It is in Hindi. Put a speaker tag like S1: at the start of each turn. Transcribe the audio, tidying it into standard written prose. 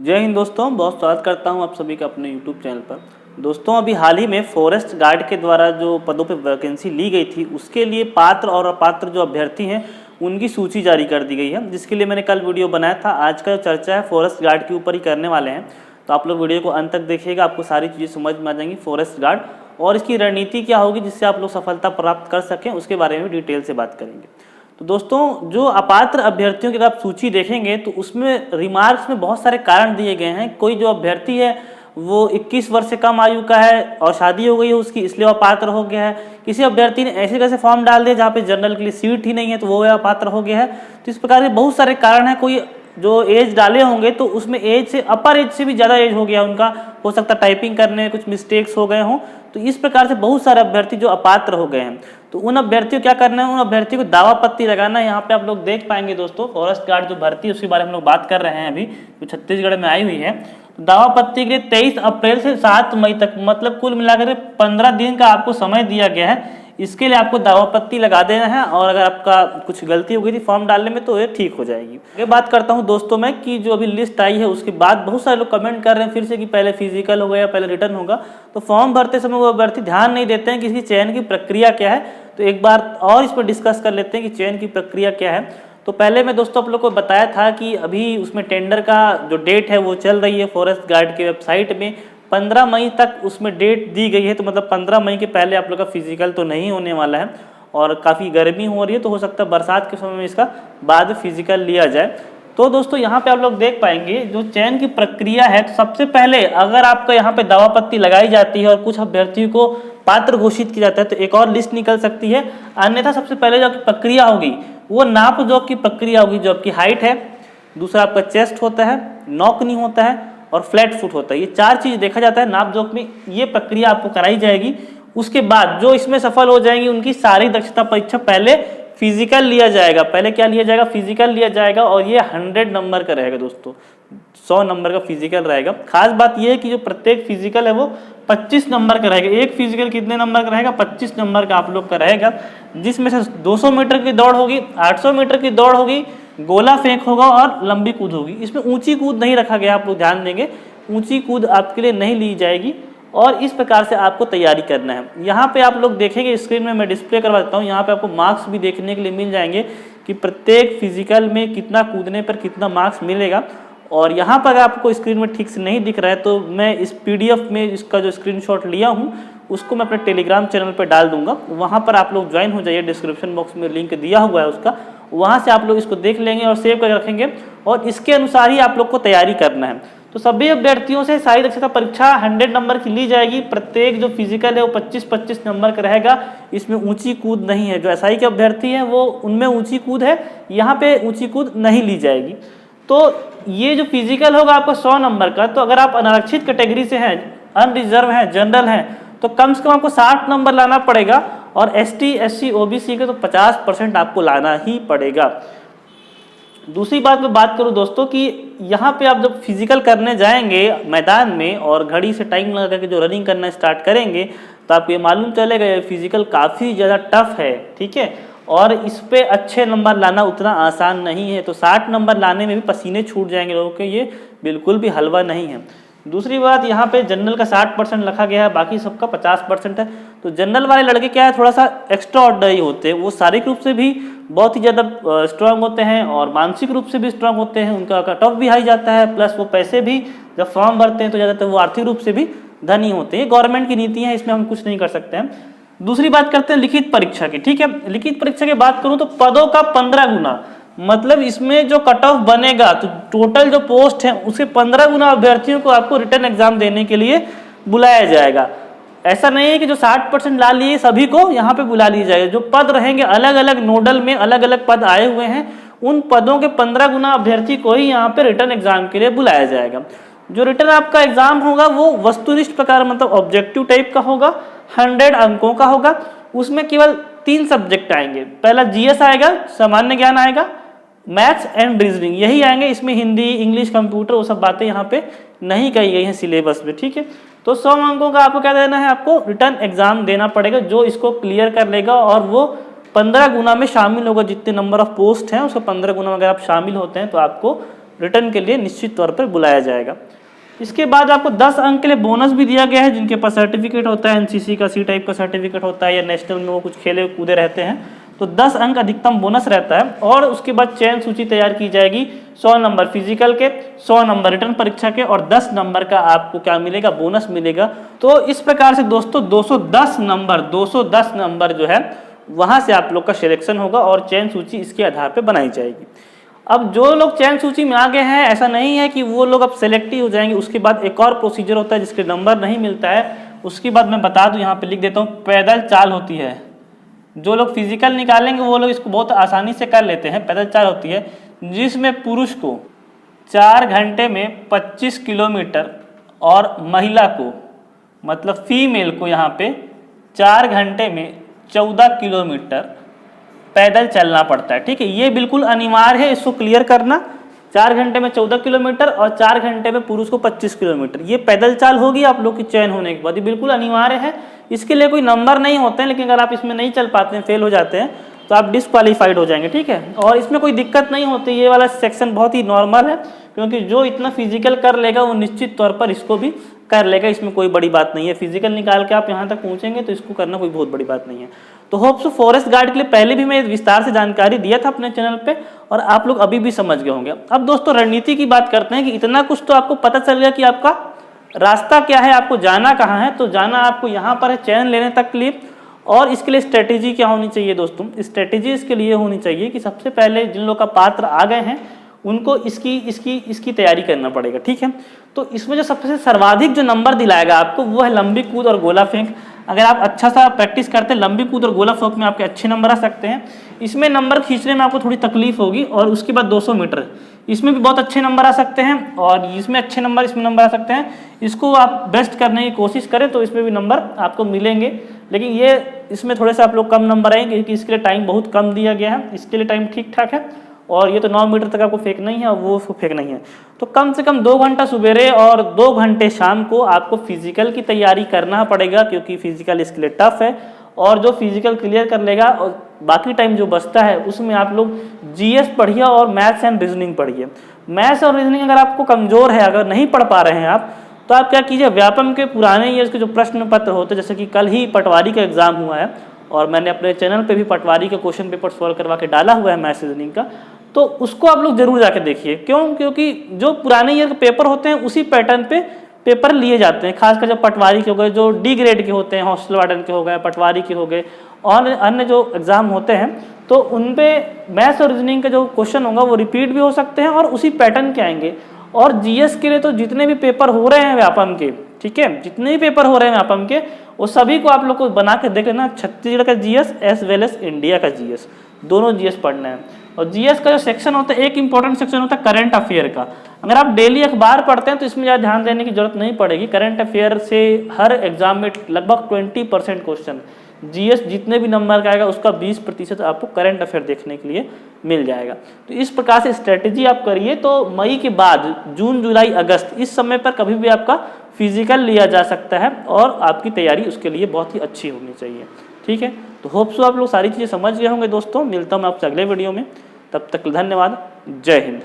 S1: जय हिंद दोस्तों, बहुत स्वागत करता हूं आप सभी का अपने YouTube चैनल पर। दोस्तों, अभी हाल ही में फॉरेस्ट गार्ड के द्वारा जो पदों पर वैकेंसी ली गई थी उसके लिए पात्र और अपात्र जो अभ्यर्थी हैं उनकी सूची जारी कर दी गई है, जिसके लिए मैंने कल वीडियो बनाया था। आज का जो चर्चा है फॉरेस्ट गार्ड के ऊपर ही करने वाले हैं, तो आप लोग वीडियो को अंत तक देखिएगा, आपको सारी चीज़ें समझ में आ जाएंगी फॉरेस्ट गार्ड और इसकी रणनीति क्या होगी जिससे आप लोग सफलता प्राप्त कर सकें, उसके बारे में डिटेल से बात करेंगे। तो दोस्तों, जो अपात्र अभ्यर्थियों की अगर आप सूची देखेंगे तो उसमें रिमार्क्स में बहुत सारे कारण दिए गए हैं। कोई जो अभ्यर्थी है वो 21 वर्ष से कम आयु का है और शादी हो गई है उसकी, इसलिए वो अपात्र हो गया है। किसी अभ्यर्थी ने ऐसे कैसे फॉर्म डाल दिया जहाँ पे जनरल के लिए सीट ही नहीं है तो वो अपात्र हो गया है। तो इस प्रकार के बहुत सारे कारण हैं। कोई जो एज डाले होंगे तो उसमें एज से अपर एज से भी ज़्यादा एज हो गया उनका, हो सकता है टाइपिंग करने में कुछ मिस्टेक्स हो गए हों, तो इस प्रकार से बहुत सारे अभ्यर्थी जो अपात्र हो गए हैं। तो उन अभ्यर्थियों क्या करना है, उन अभ्यर्थियों को दावा पत्ती लगाना है। यहाँ पे आप लोग देख पाएंगे दोस्तों, फॉरेस्ट गार्ड जो भर्ती है उसके बारे में हम लोग बात कर रहे हैं अभी, जो छत्तीसगढ़ में आई हुई है। तो दावा पत्ती के लिए 23 अप्रैल से 7 मई तक, मतलब कुल मिलाकर 15 दिन का आपको समय दिया गया है। इसके लिए आपको दावा पत्ती लगा देना है और अगर आपका कुछ गलती हो गई थी फॉर्म डालने में तो ये ठीक हो जाएगी। आगे बात करता हूँ दोस्तों मैं कि जो अभी लिस्ट आई है उसके बाद बहुत सारे लोग कमेंट कर रहे हैं फिर से कि पहले फिजिकल होगा या पहले रिटर्न होगा। तो फॉर्म भरते समय वो अभ्यर्थी ध्यान नहीं देते हैं कि इसकी चयन की प्रक्रिया क्या है। तो एक बार और इस पर डिस्कस कर लेते हैं कि चयन की प्रक्रिया क्या है। तो पहले मैं दोस्तों आप लोग को बताया था कि अभी उसमें टेंडर का जो डेट है वो चल रही है फॉरेस्ट गार्ड की वेबसाइट में। 15 मई तक उसमें डेट दी गई है, तो मतलब 15 मई के पहले आप लोग का फिजिकल तो नहीं होने वाला है। और काफ़ी गर्मी हो रही है तो हो सकता है बरसात के समय में इसका बाद फिजिकल लिया जाए। तो दोस्तों यहाँ पे आप लोग देख पाएंगे जो चयन की प्रक्रिया है, तो सबसे पहले अगर आपका यहाँ पे दावा पत्ती लगाई जाती है और कुछ अभ्यर्थियों को पात्र घोषित किया जाता है तो एक और लिस्ट निकल सकती है। अन्यथा सबसे पहले जो प्रक्रिया होगी वो नाप जोख की प्रक्रिया होगी। जो आपकी हाइट है, दूसरा आपका चेस्ट होता है, नौकनी होता है और फ्लैट फुट होता है। ये 4 चीज देखा जाता है नाप जोख में। ये प्रक्रिया आपको कराई जाएगी। उसके बाद जो इसमें सफल हो जाएंगी उनकी सारी दक्षता परीक्षा पहले फिजिकल लिया जाएगा। पहले क्या लिया जाएगा? फिजिकल लिया जाएगा और ये 100 नंबर का रहेगा दोस्तों, 100 नंबर का फिजिकल रहेगा। खास बात यह है कि जो प्रत्येक फिजिकल है वो 25 नंबर का रहेगा। एक फिजिकल कितने नंबर का रहेगा? 25 नंबर का आप लोग का रहेगा, जिसमें से 200 मीटर की दौड़ होगी, 800 मीटर की दौड़ होगी, गोला फेंक होगा और लंबी कूद होगी। इसमें ऊंची कूद नहीं रखा गया, आप लोग ध्यान देंगे, ऊंची कूद आपके लिए नहीं ली जाएगी। और इस प्रकार से आपको तैयारी करना है। यहाँ पे आप लोग देखेंगे स्क्रीन में मैं डिस्प्ले करवा देता हूँ, यहाँ पे आपको मार्क्स भी देखने के लिए मिल जाएंगे कि प्रत्येक फिजिकल में कितना कूदने पर कितना मार्क्स मिलेगा। और यहाँ पर अगर आपको स्क्रीन में ठीक से नहीं दिख रहा है तो मैं इस PDF में इसका जो स्क्रीनशॉट लिया हूँ उसको मैं अपने टेलीग्राम चैनल पर डाल दूंगा, वहाँ पर आप लोग ज्वाइन हो जाइए। डिस्क्रिप्शन बॉक्स में लिंक दिया हुआ है उसका, वहाँ से आप लोग इसको देख लेंगे और सेव कर रखेंगे और इसके अनुसार ही आप लोग को तैयारी करना है। तो सभी अभ्यर्थियों से सारी दक्षता परीक्षा 100 नंबर की ली जाएगी। प्रत्येक जो फिजिकल है वो 25-25 नंबर का रहेगा। इसमें ऊंची कूद नहीं है। जो SI के अभ्यर्थी हैं वो उनमें ऊंची कूद है, यहाँ पे ऊंची कूद नहीं ली जाएगी। तो ये जो फिजिकल होगा आपका 100 नंबर का। तो अगर आप अनारक्षित कैटेगरी से हैं, अनरिजर्व हैं, जनरल हैं, तो कम से कम आपको 60 नंबर लाना पड़ेगा और ST SC OBC के तो 50% आपको लाना ही पड़ेगा। दूसरी बात मैं बात करूं दोस्तों कि यहाँ पे आप जब फिजिकल करने जाएंगे मैदान में और घड़ी से टाइम लगा करके जो रनिंग करना स्टार्ट करेंगे तो आपको ये मालूम चलेगा ये फिजिकल काफ़ी ज़्यादा टफ है, ठीक है, और इस पे अच्छे नंबर लाना उतना आसान नहीं है। तो 60 नंबर लाने में भी पसीने छूट जाएंगे लोगों के, ये बिल्कुल भी हलवा नहीं है। दूसरी बात, यहाँ पे जनरल का 60% रखा गया है, बाकी सबका 50% है। तो जनरल वाले लड़के क्या है, थोड़ा सा एक्स्ट्रा ऑर्डिनरी होते हैं। वो शारीरिक रूप से भी बहुत ही ज़्यादा स्ट्रांग होते हैं और मानसिक रूप से भी स्ट्रांग होते हैं। उनका कट ऑफ भी हाई जाता है, प्लस वो पैसे भी जब फॉर्म भरते हैं तो ज़्यादातर वो आर्थिक रूप से भी धनी होते हैं। गवर्नमेंट की नीति है, इसमें हम कुछ नहीं कर सकते हैं। दूसरी बात करते हैं लिखित परीक्षा की, ठीक है। लिखित परीक्षा की बात करूँ तो पदों का 15 गुना, मतलब इसमें जो कट ऑफ बनेगा तो टोटल जो पोस्ट है उसके 15 गुना अभ्यर्थियों को आपको रिटर्न एग्जाम देने के लिए बुलाया जाएगा। ऐसा नहीं है कि जो 60% ला लिए सभी को यहाँ पे बुला लिया जाएगा। जो पद रहेंगे अलग अलग नोडल में अलग अलग पद आए हुए हैं, उन पदों के 15 गुना अभ्यर्थी को ही यहाँ पे रिटर्न एग्जाम के लिए बुलाया जाएगा। जो रिटर्न आपका एग्जाम होगा वो वस्तुनिष्ठ प्रकार मतलब ऑब्जेक्टिव टाइप का होगा, 100 अंकों का होगा। उसमें केवल 3 सब्जेक्ट आएंगे। पहला GS आएगा, सामान्य ज्ञान आएगा, मैथ्स एंड रीजनिंग यही आएंगे। इसमें हिंदी, इंग्लिश, कंप्यूटर वो सब बातें यहाँ पे नहीं कही गई हैं सिलेबस में, ठीक है। तो 100 अंकों का आपको क्या देना है, आपको रिटर्न एग्जाम देना पड़ेगा। जो इसको क्लियर कर लेगा और वो 15 गुना में शामिल होगा, जितने नंबर ऑफ पोस्ट हैं उसका 15 गुना अगर आप शामिल होते हैं तो आपको रिटर्न के लिए निश्चित तौर पर बुलाया जाएगा। इसके बाद आपको 10 अंक के लिए बोनस भी दिया गया है। जिनके पास सर्टिफिकेट होता है एनसीसी का, सी टाइप का सर्टिफिकेट होता है या नेशनल में वो कुछ खेले कूदे रहते हैं, तो 10 अंक अधिकतम बोनस रहता है। और उसके बाद चयन सूची तैयार की जाएगी, 100 नंबर फिजिकल के, 100 नंबर रिटर्न परीक्षा के और 10 नंबर का आपको क्या मिलेगा, बोनस मिलेगा। तो इस प्रकार से दोस्तों 210 नंबर जो है वहां से आप लोग का सिलेक्शन होगा और चयन सूची इसके आधार पर बनाई जाएगी। अब जो लोग चयन सूची में आ गए हैं, ऐसा नहीं है कि वो लोग अब सेलेक्ट ही हो जाएंगे। उसके बाद एक और प्रोसीजर होता है जिसके नंबर नहीं मिलता है। उसके बाद मैं बता दूं, यहाँ पे लिख देता हूँ, पैदल चाल होती है। जो लोग फिजिकल निकालेंगे वो लोग इसको बहुत आसानी से कर लेते हैं। पैदल चाल होती है जिसमें पुरुष को 4 घंटे में 25 किलोमीटर और महिला को मतलब फीमेल को यहाँ पे 4 घंटे में 14 किलोमीटर पैदल चलना पड़ता है। ठीक है, ये बिल्कुल अनिवार्य है, इसको क्लियर करना। 4 घंटे में 14 किलोमीटर और 4 घंटे में पुरुष को 25 किलोमीटर, ये पैदल चाल होगी आप लोग की चयन होने के बाद। ये बिल्कुल अनिवार्य है, इसके लिए कोई नंबर नहीं होते हैं, लेकिन अगर आप इसमें नहीं चल पाते हैं, फेल हो जाते हैं, तो आप डिस्क्वालीफाइड हो जाएंगे। ठीक है, और इसमें कोई दिक्कत नहीं होती, ये वाला सेक्शन बहुत ही नॉर्मल है, क्योंकि जो इतना फिजिकल कर लेगा वो निश्चित तौर पर इसको भी कर लेगा। इसमें कोई बड़ी बात नहीं है, फिजिकल निकाल के आप यहाँ तक पहुँचेंगे तो इसको करना कोई बहुत बड़ी बात नहीं है। तो होप्स फॉरेस्ट गार्ड के लिए पहले भी मैं विस्तार से जानकारी दिया था अपने चैनल पे और आप लोग अभी भी समझ गए होंगे। अब दोस्तों रणनीति की बात करते हैं कि इतना कुछ तो आपको पता चल गया कि आपका रास्ता क्या है, आपको जाना कहाँ है। तो जाना आपको यहाँ पर है चयन लेने तक के लिए, और इसके लिए स्ट्रेटेजी क्या होनी चाहिए दोस्तों? स्ट्रेटेजी इसके लिए होनी चाहिए कि सबसे पहले जिन लोग का पात्र आ गए हैं उनको इसकी तैयारी करना पड़ेगा। ठीक है, तो इसमें जो सबसे सर्वाधिक जो नंबर दिलाएगा आपको वो है लंबी कूद और गोला फेंक। अगर आप अच्छा सा प्रैक्टिस करते हैं लंबी कूद और गोला फेंक में आपके अच्छे नंबर आ सकते हैं। इसमें नंबर खींचने में आपको थोड़ी तकलीफ होगी। और उसके बाद 200 मीटर, इसमें भी बहुत अच्छे नंबर आ सकते हैं और इसमें अच्छे नंबर इसमें नंबर आ सकते हैं। इसको आप बेस्ट करने की कोशिश करें तो इसमें भी नंबर आपको मिलेंगे, लेकिन ये इसमें थोड़े से आप लोग कम नंबर आएंगे क्योंकि इसके लिए टाइम बहुत कम दिया गया है। इसके लिए टाइम ठीक ठाक है और ये तो 9 मीटर तक आपको फेंकना ही है और वो फेंकना ही है। तो कम से कम 2 घंटा सुबेरे और 2 घंटे शाम को आपको फिजिकल की तैयारी करना पड़ेगा, क्योंकि फिजिकल इसके लिए टफ है। और जो फिजिकल क्लियर कर लेगा और बाकी टाइम जो बचता है उसमें आप लोग जीएस पढ़िए और मैथ्स एंड रीजनिंग पढ़िए। मैथ्स और रीजनिंग अगर आपको कमजोर है, अगर नहीं पढ़ पा रहे हैं आप, तो आप क्या कीजिए, व्यापम के पुराने ईयर्स के जो प्रश्न पत्र होते हैं, जैसे कि कल ही पटवारी का एग्जाम हुआ है और मैंने अपने चैनल पे भी पटवारी का क्वेश्चन पेपर सॉल्व करवा के डाला हुआ है मैथ्स रीजनिंग का, तो उसको आप लोग जरूर जाके देखिए। क्यों? क्योंकि जो पुराने ईयर के पेपर होते हैं उसी पैटर्न पे पेपर लिए जाते हैं। खासकर जब पटवारी के हो गए, जो डी ग्रेड के होते हैं, हॉस्टल वार्डन के हो गए, पटवारी के हो गए और अन्य जो एग्जाम होते हैं, तो उनपे मैथ्स और रीजनिंग का जो क्वेश्चन होगा वो रिपीट भी हो सकते हैं और उसी पैटर्न के आएंगे। और जीएस के लिए तो जितने भी पेपर हो रहे हैं व्यापम के, ठीक है, जितने भी पेपर हो रहे हैं व्यापम के, वो सभी को आप लोग को बना के देख लेना। छत्तीसगढ़ का GS as well as India का जीएस, दोनों जीएस पढ़ना है। और जीएस का जो सेक्शन होता है, एक इंपॉर्टेंट सेक्शन होता है करंट अफेयर का। अगर आप डेली अखबार पढ़ते हैं तो इसमें ज़्यादा ध्यान देने की जरूरत नहीं पड़ेगी। करंट अफेयर से हर एग्जाम में लगभग 20% क्वेश्चन, जीएस जितने भी नंबर का आएगा उसका 20% आपको करंट अफेयर देखने के लिए मिल जाएगा। तो इस प्रकार से स्ट्रेटेजी आप करिए, तो मई के बाद जून जुलाई अगस्त इस समय पर कभी भी आपका फिजिकल लिया जा सकता है और आपकी तैयारी उसके लिए बहुत ही अच्छी होनी चाहिए। ठीक है, तो होप सो आप लोग सारी चीज़ें समझ गए होंगे दोस्तों। मिलता हूँ मैं आपसे अगले वीडियो में, तब तक धन्यवाद, जय हिंद।